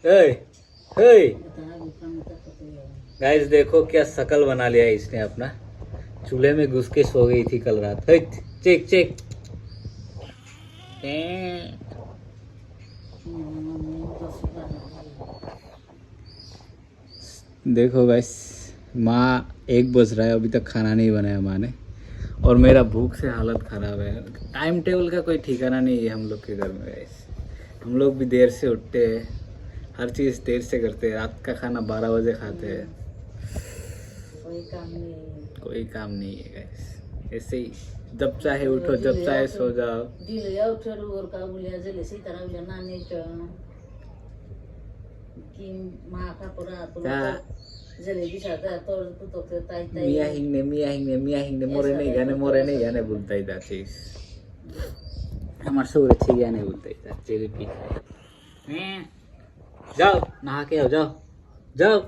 हे hey guys देखो क्या शकल बना लिया है इसने अपना। चूल्हे में घुस के सो गई थी कल रात। हे चेक चेक। देखो गाइस, माँ 1 बज रहा है, अभी तक खाना नहीं बनाया माँ ने। और मेरा भूख से हालत ख़राब है। टाइम टेबल का कोई ठिकाना नहीं है हम लोग के घर में गाइस। हम लोग भी देर से उठते हैं, हर चीज़ देर से करते हैं। रात का खाना 12 बजे खाते हैं। कोई काम नहीं है गाइस, ऐसे ही जब चाहे उठो, जब चाहे सो जाओ। मिया हिंगने मोरे नहीं गाने बोलता ही था चीज। हमारे सो अच्छे गाने बोलता ही था चेरी पी। जाओ नहा के आओ, जाओ जाओ।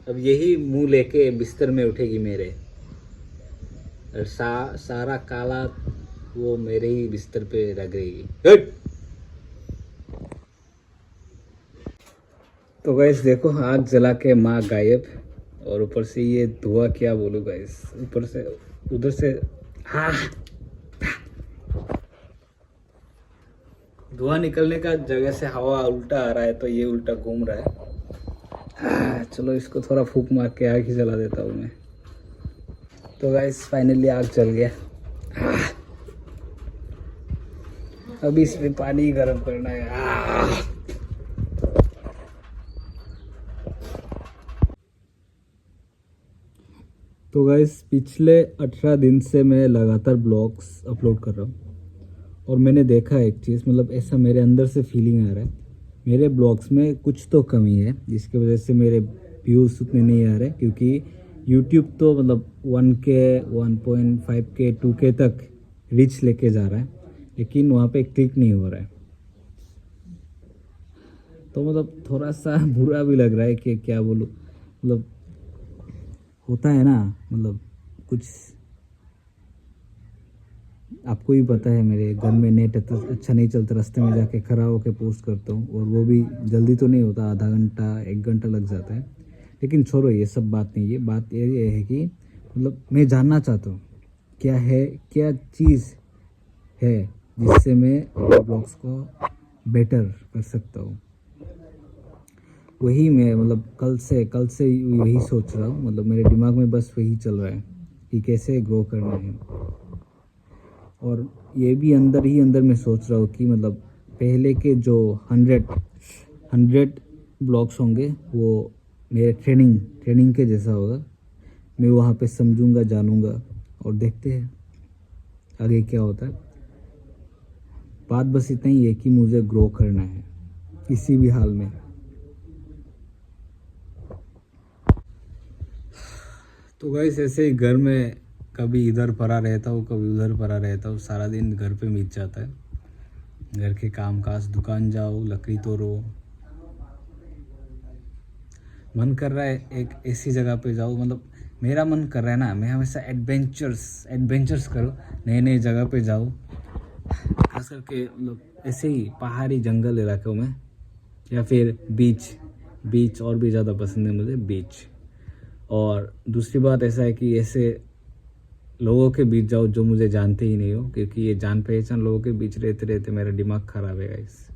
अब यही मुंह लेके बिस्तर में उठेगी मेरे, और सारा काला वो मेरे ही बिस्तर पे रगड़ेगी। हट! तो गैस देखो, आग जला के माँ गायब, और ऊपर से ये धुआं, क्या बोलूं गैस, ऊपर से उधर से हाँ धुआं निकलने का जगह से हवा उल्टा आ रहा है, तो ये उल्टा घूम रहा है। चलो इसको थोड़ा फूंक मार के आग ही जला देता हूँ मैं। तो गाइस फाइनली आग जल गया। अभी इसमें पानी गर्म करना है। तो गाइस पिछले 18 दिन से मैं लगातार ब्लॉग्स अपलोड कर रहा हूँ, और मैंने देखा एक चीज़, मतलब ऐसा मेरे अंदर से फीलिंग आ रहा है, मेरे ब्लॉग्स में कुछ तो कमी है, जिसकी वजह से मेरे व्यूज़ उतने नहीं आ रहे। क्योंकि यूट्यूब तो मतलब 1K 1.5K 2K तक रीच लेके जा रहा है, लेकिन वहाँ पे क्लिक नहीं हो रहा है। तो मतलब थोड़ा सा बुरा भी लग रहा है कि क्या बोलूँ, मतलब होता है ना, मतलब कुछ आपको ही पता है, मेरे घर में नेट अच्छा नहीं चलता, रास्ते में जाके खड़ा होकर पोस्ट करता हूँ, और वो भी जल्दी तो नहीं होता, आधा घंटा 1 घंटा लग जाता है। लेकिन छोड़ो, ये सब बात नहीं है। बात ये है कि मतलब मैं जानना चाहता हूँ क्या है, क्या चीज़ है जिससे मैं ब्लॉग्स को बेटर कर सकता हूँ। वही मैं मतलब कल से वही सोच रहा हूँ, मतलब मेरे दिमाग में बस वही चल रहा है कि कैसे ग्रो करना है। और ये भी अंदर ही अंदर मैं सोच रहा हूँ कि मतलब पहले के जो 100 ब्लॉग्स होंगे वो मेरे ट्रेनिंग के जैसा होगा। मैं वहाँ पे समझूंगा, जानूंगा, और देखते हैं आगे क्या होता है। बात बस इतना ही है कि मुझे ग्रो करना है किसी भी हाल में। तो गाइस ऐसे ही घर में कभी इधर पड़ा रहता हूँ, कभी उधर पड़ा रहता हूँ, सारा दिन घर पे बीत जाता है। घर के काम काज, दुकान जाओ, लकड़ी तोड़ो। मन कर रहा है एक ऐसी जगह पे जाओ, मतलब मेरा मन कर रहा है ना, मैं हमेशा एडवेंचर्स करो, नए नए जगह पे जाओ, खास करके मतलब ऐसे ही पहाड़ी जंगल इलाकों में, या फिर बीच और भी ज़्यादा पसंद है मुझे, बीच। और दूसरी बात ऐसा है कि ऐसे लोगों के बीच जाओ जो मुझे जानते ही नहीं हो, क्योंकि ये जान पहचान लोगों के बीच रहते रहते मेरा दिमाग ख़राब है गाइस।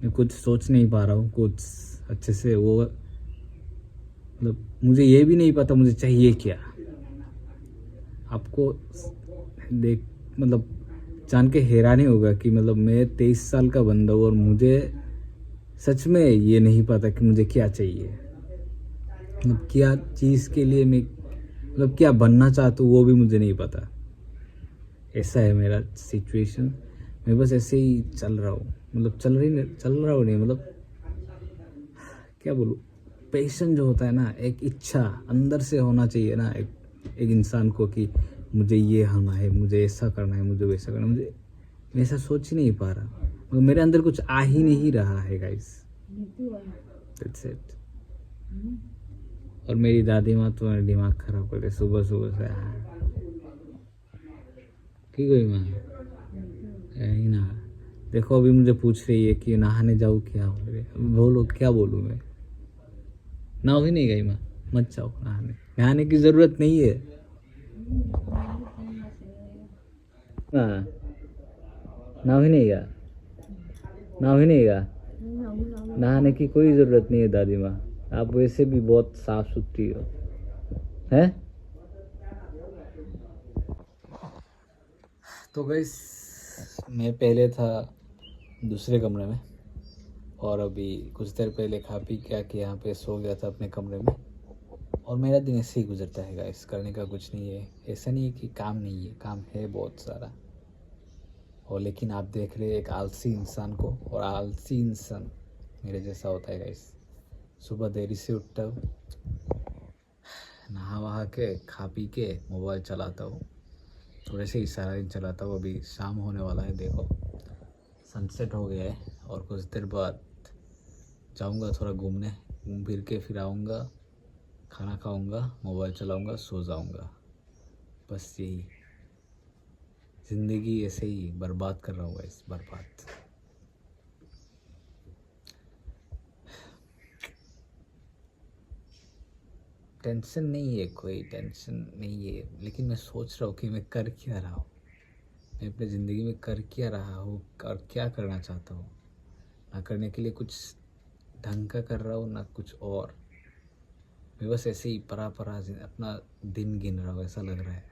मैं कुछ सोच नहीं पा रहा हूँ कुछ अच्छे से, वो मतलब मुझे ये भी नहीं पता मुझे चाहिए क्या। आपको देख मतलब जान के हैरानी होगा कि मतलब मैं 23 साल का बंदा हूँ, और मुझे सच में ये नहीं पता कि मुझे क्या चाहिए, मतलब क्या चीज़ के लिए मैं मतलब क्या बनना चाहता हूँ वो भी मुझे नहीं पता। ऐसा है मेरा सिचुएशन। मैं बस ऐसे ही चल रहा हूँ, मतलब चल रहा हूँ नहीं, मतलब क्या बोलूँ, पैशन जो होता है ना, एक इच्छा अंदर से होना चाहिए ना एक इंसान को, कि मुझे ये होना है, मुझे ऐसा करना है, मुझे वैसा करना है। मुझे मैं ऐसा सोच ही नहीं पा रहा, मतलब मेरे अंदर कुछ आ ही नहीं रहा है गाइस। That's it. और मेरी दादी माँ तो मेरा दिमाग खराब कर दे सुबह सुबह से। ठीक है माँ, यही ना देखो अभी मुझे पूछ रही है कि नहाने जाऊँ क्या बोलो, क्या बोलूँ मैं। नाव ही नहीं गई माँ, मत जाओ नहाने, नहाने की ज़रूरत नहीं है। हाँ, नाव ही नहीं गया, नाव ही नहीं गया, नहाने की कोई ज़रूरत नहीं है दादी माँ, आप वैसे भी बहुत साफ सुथरी हो, हैं। तो गाइस मैं पहले था दूसरे कमरे में, और अभी कुछ देर पहले खा पी के आके यहाँ पे सो गया था अपने कमरे में। और मेरा दिन ऐसे ही गुजरता है गाइस, करने का कुछ नहीं है। ऐसा नहीं है कि काम नहीं है, काम है बहुत सारा। और लेकिन आप देख रहे एक आलसी इंसान को, और आलसी इंसान मेरे जैसा होता है गाइस। सुबह देरी से उठता हूँ, नहा वहा के खा पी के मोबाइल चलाता हूँ, थोड़े से ही सारा दिन चलाता हूँ। अभी शाम होने वाला है, देखो सनसेट हो गया है, और कुछ देर बाद जाऊँगा थोड़ा घूमने, घूम फिर के फिर आऊँगा, खाना खाऊँगा, मोबाइल चलाऊँगा, सो जाऊँगा। बस यही ज़िंदगी, ऐसे ही बर्बाद कर रहा हूँ इस बर्बाद। टेंशन नहीं है, कोई टेंशन नहीं है, लेकिन मैं सोच रहा हूँ कि मैं कर क्या रहा हूँ, मैं अपनी ज़िंदगी में कर क्या रहा हूँ और क्या करना चाहता हूँ। ना करने के लिए कुछ ढंग का कर रहा हूँ, ना कुछ और। मैं बस ऐसे ही परा परा अपना दिन गिन रहा हूँ, ऐसा लग रहा है।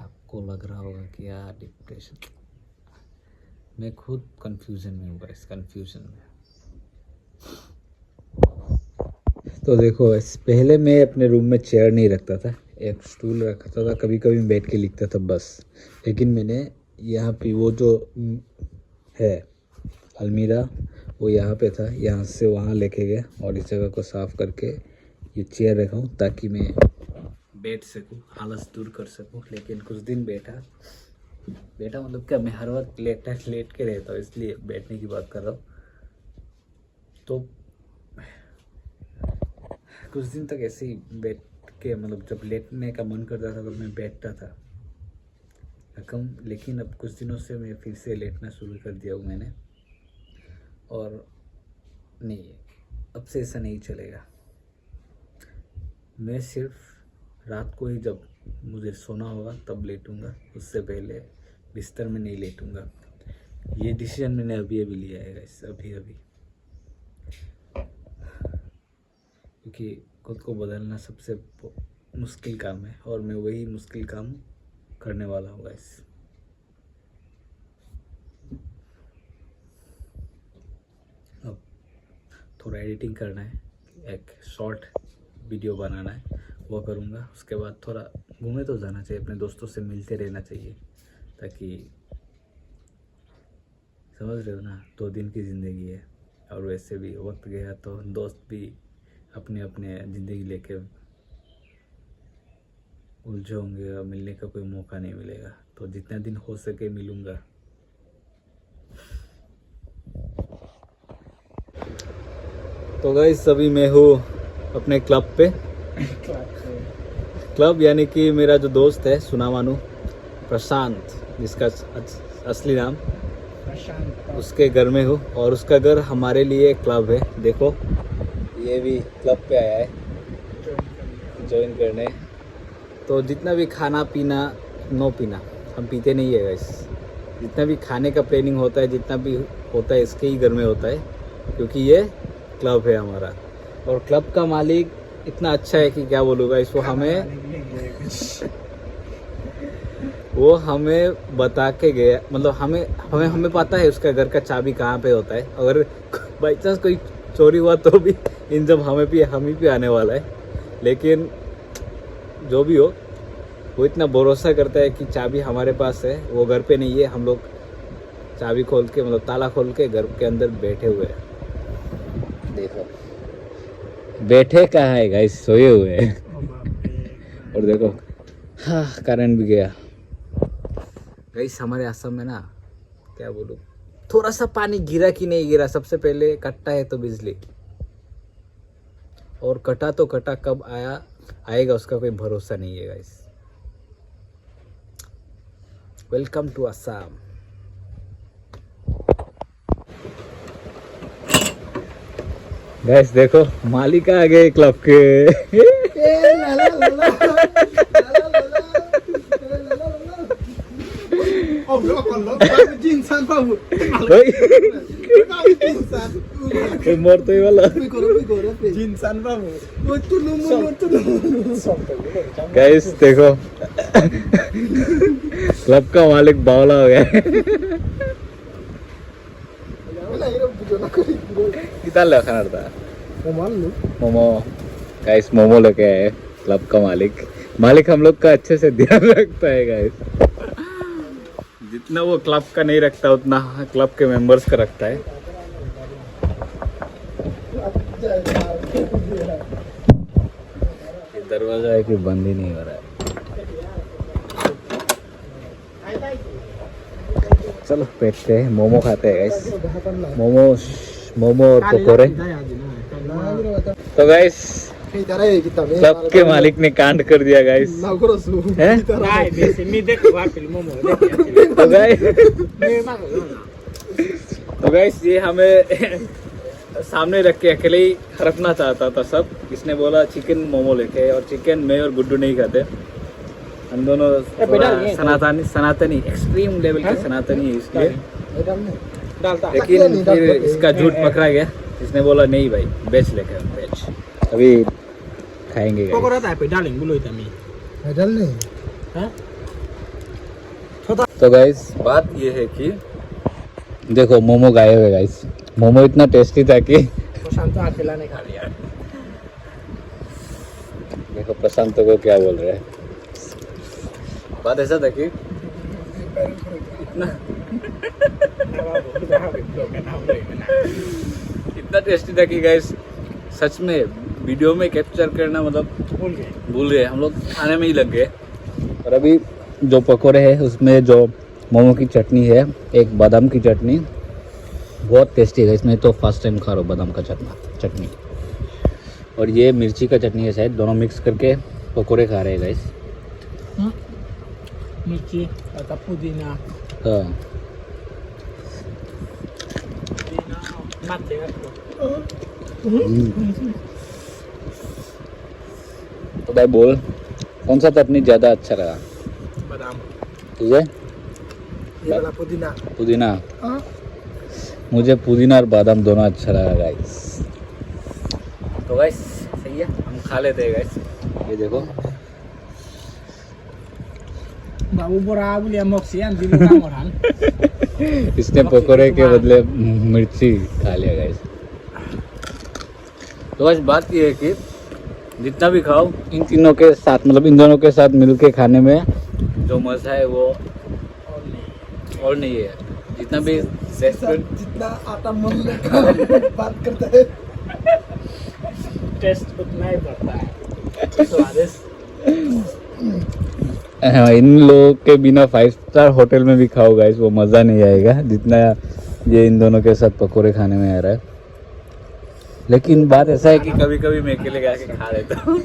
आपको लग रहा होगा कि यार डिप्रेशन, मैं खुद कंफ्यूजन में हूँ इस कंफ्यूजन में। तो देखो पहले मैं अपने रूम में चेयर नहीं रखता था, एक स्टूल रखता था, कभी कभी बैठ के लिखता था बस। लेकिन मैंने यहाँ पे वो जो है अलमीरा, वो यहाँ पे था, यहाँ से वहाँ लेके गया और इस जगह को साफ़ करके ये चेयर रखा हूँ ताकि मैं बैठ सकूँ, आलस दूर कर सकूँ। लेकिन कुछ दिन बैठा मतलब क्या, मैं हर वक्त लेट के रहता हूँ, इसलिए बैठने की बात कर रहा हूँ। तो कुछ दिन तक ऐसे ही बैठ के, मतलब जब लेटने का मन करता था तो मैं बैठता था कम। लेकिन अब कुछ दिनों से मैं फिर से लेटना शुरू कर दिया हूँ मैंने, और नहीं, अब से ऐसा नहीं चलेगा। मैं सिर्फ रात को ही जब मुझे सोना होगा तब लेटूंगा, उससे पहले बिस्तर में नहीं लेटूंगा। ये डिसीजन मैंने अभी लिया है गाइस, अभी क्योंकि खुद को बदलना सबसे मुश्किल काम है, और मैं वही मुश्किल काम करने वाला हूँ गाइस। अब थोड़ा एडिटिंग करना है, एक शॉर्ट वीडियो बनाना है, वो करूँगा। उसके बाद थोड़ा घूमे तो जाना चाहिए, अपने दोस्तों से मिलते रहना चाहिए, ताकि समझ रहे हो ना, 2 दिन की ज़िंदगी है, और वैसे भी वक्त गया तो दोस्त भी अपने अपने ज़िंदगी लेके उलझे होंगे, और मिलने का कोई मौका नहीं मिलेगा। तो जितना दिन हो सके मिलूँगा। तो गाइस अभी मैं हूँ अपने क्लब पे, क्लब यानी कि मेरा जो दोस्त है सुनामानू प्रशांत, जिसका असली नाम प्रशांत, उसके घर में हूँ। और उसका घर हमारे लिए क्लब है। देखो ये भी क्लब पे आया है ज्वाइन करने। तो जितना भी खाना पीना, नो पीना, हम पीते नहीं है गाइस। जितना भी खाने का प्लानिंग होता है, जितना भी होता है, इसके ही घर में होता है, क्योंकि ये क्लब है हमारा। और क्लब का मालिक इतना अच्छा है कि क्या बोलूँगा इसको, हमें बता के गया, मतलब हमें पता है उसका घर का चाबी कहाँ पे होता है। अगर बाई चांस कोई चोरी हुआ तो भी इन जब हम ही पे आने वाला है। लेकिन जो भी हो, वो इतना भरोसा करता है कि चाबी हमारे पास है, वो घर पे नहीं है। हम लोग चाबी खोल के, मतलब ताला खोल के घर के अंदर बैठे हुए हैं। देखो बैठे कहाँ है गाइस, सोए हुए हैं। और देखो हाँ, करंट भी गया गाइस। हमारे आसम में ना, क्या बोलूँ, थोड़ा सा पानी गिरा कि नहीं गिरा, सबसे पहले कटता है तो बिजली, और कटा तो कटा, कब आएगा उसका कोई भरोसा नहीं है guys. Welcome to Assam. Guys देखो मालिक आ गए क्लब के। मरते वाला गैस देखो क्लब का मालिक बावला हो गया। कितना ले खाना था मोमो। गाइस मोमो लेके आए क्लब का मालिक हम लोग का अच्छे से ध्यान रखता है गाइस। जितना वो क्लब का नहीं रखता उतना क्लब के मेंबर्स का रखता है। ये दरवाजा है कि बंद ही नहीं हो रहा है। चलो बैठते हैं मोमो खाते हैं गाइस। मोमो और पकोड़े। तो गाइस क्लब के मालिक ने कांड कर दिया गाइस। तो गाइस ये हमें सामने रख के अकेले ही हड़पना चाहता था सब। इसने बोला चिकन मोमो लेके, और चिकन मैं और गुड्डू नहीं खाते। हम दोनों सनातनी एक्सट्रीम लेवल के सनातनी है इसलिए। लेकिन फिर इसका झूठ पकड़ा गया। इसने बोला नहीं भाई वेज लेकर वेज अभी खाएंगे। तो गाइस बात ये है कि देखो मोमो गायब है गाइस। मोमो इतना टेस्टी था कि प्रशांत अकेला ने खा लिया। देखो प्रशांत को क्या बोल रहे हैं। बात ऐसा था कि इतना टेस्टी था कि गाइस सच में वीडियो में कैप्चर करना मतलब भूल गए। हम लोग खाने में ही लग गए। और अभी जो पकोड़े हैं उसमें जो मोमो की चटनी है, एक बादाम की चटनी बहुत टेस्टी है। इसमें तो फर्स्ट टाइम खा रहा हूँ बादाम का चटनी। और ये मिर्ची का चटनी है शायद, दोनों मिक्स करके पकोड़े खा रहे हैं गाइस। मिर्ची और पुदीना। हाँ तो भाई बोल कौन सा चटनी ज़्यादा अच्छा लगा? बादाम। तुझे? पुदीना। मुझे पुदीना और बादाम दोनों अच्छा लगा गाइस। तो गाइस सही है, हम खा लेते हैं गाइस। ये देखो इसने पकोड़े के बदले मिर्ची खा लिया गाइस। तो बस बात ये है कि जितना भी खाओ इन तीनों के साथ मतलब इन दोनों के साथ मिलके खाने में जो मजा है वो और नहीं है। जितना भी जितना आटा मन बात करता है टेस्ट उतना ही बढ़ता है स्वादिष्ट। इन लोगों के बिना 5 स्टार होटल में भी खाओ गाइस वो मज़ा नहीं आएगा जितना ये इन दोनों के साथ पकोड़े खाने में आ रहा है। लेकिन बात ऐसा है कि कभी कभी मैं अकेले जाके खा लेता हूँ।